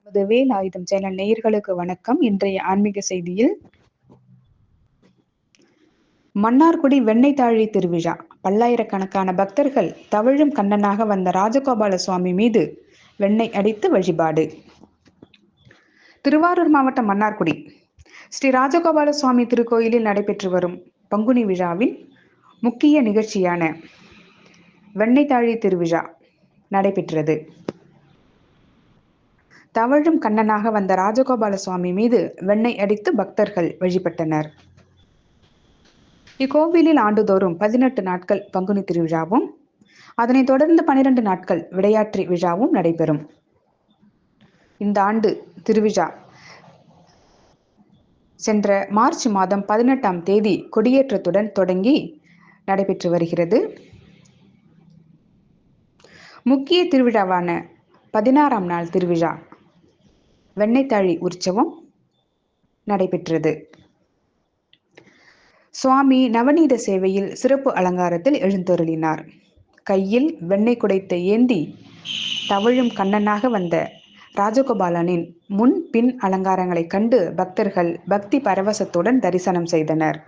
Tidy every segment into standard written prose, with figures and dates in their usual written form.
நமது வேல் ஆயுதம் சேனல் நேயர்களுக்கு வணக்கம். இன்றைய ஆன்மீக செய்தியில் மன்னார்குடி வெண்ணெய்த்தாழி திருவிழா. பல்லாயிரக்கணக்கான பக்தர்கள் தவழும் கண்ணனாக வந்த ராஜகோபால சுவாமி மீது வெண்ணெய் அடித்து வழிபாடு. திருவாரூர் மாவட்டம் மன்னார்குடி ஸ்ரீ ராஜகோபால சுவாமி திருக்கோயிலில் நடைபெற்று வரும் பங்குனி விழாவின் முக்கிய நிகழ்ச்சியான வெண்ணெய்த்தாழி திருவிழா நடைபெற்றது. தவழும் கண்ணனாக வந்த ராஜகோபால சுவாமி மீது வெண்ணெய் அடித்து பக்தர்கள் வழிபட்டனர். இக்கோவிலில் ஆண்டுதோறும் 18 நாட்கள் பங்குனி திருவிழாவும், அதனைத் தொடர்ந்து 12 நாட்கள் விடையாற்றி விழாவும் நடைபெறும். இந்த ஆண்டு திருவிழா சென்ற மார்ச் மாதம் 18ஆம் தேதி கொடியேற்றத்துடன் தொடங்கி நடைபெற்று வருகிறது. முக்கிய திருவிழாவான 16ஆம் நாள் திருவிழா வெண்ணெய்த்தாழி உற்சவம் நடைபெற்றது. சுவாமி நவநீத சேவையில் சிறப்பு அலங்காரத்தில் எழுந்தருளினார். கையில் வெண்ணெய் குடைத்தை ஏந்தி தவழும் கண்ணனாக வந்த ராஜகோபாலனின் முன் பின் அலங்காரங்களை கண்டு பக்தர்கள் பக்தி பரவசத்துடன் தரிசனம் செய்தனர்.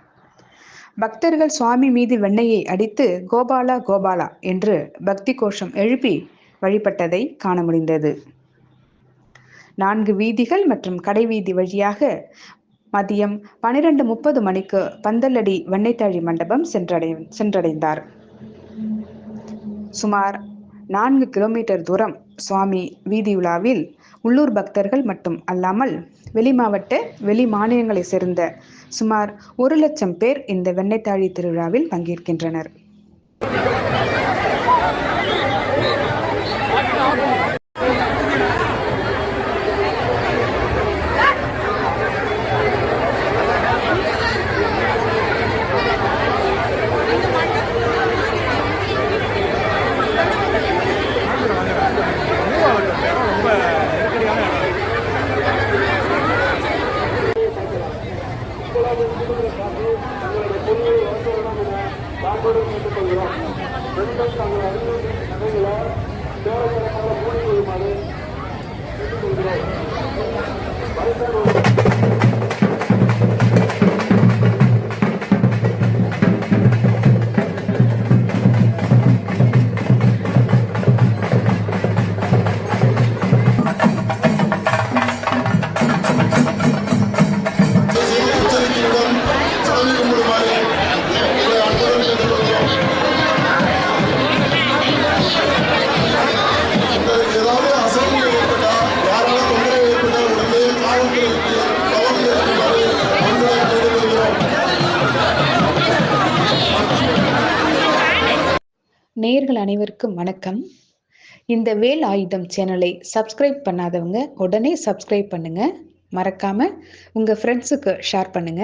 பக்தர்கள் சுவாமி மீது வெண்ணெயை அடித்து கோபாலா கோபாலா என்று பக்தி கோஷம் எழுப்பி வழிபட்டதை காண முடிந்தது. 4 வீதிகள் மற்றும் கடைவீதி வழியாக மதியம் 12:30 மணிக்கு பந்தலடி வெண்ணெய்த்தாழி மண்டபம் சென்றடைந்தார். சுமார் 4 கிலோமீட்டர் தூரம் சுவாமி வீதியுலாவில் உள்ளூர் பக்தர்கள் மட்டும் அல்லாமல் வெளி மாவட்ட வெளி மாநிலங்களை சேர்ந்த சுமார் 1 லட்சம் பேர் இந்த வெண்ணெய்த்தாழி திருவிழாவில் பங்கேற்கின்றனர். நேயர்கள் அனைவருக்கும் வணக்கம். இந்த வேல் ஆயுதம் சேனலை சப்ஸ்கிரைப் பண்ணாதவங்க உடனே சப்ஸ்கிரைப் பண்ணுங்க. மறக்காம உங்க ஃப்ரெண்ட்ஸுக்கு ஷேர் பண்ணுங்க.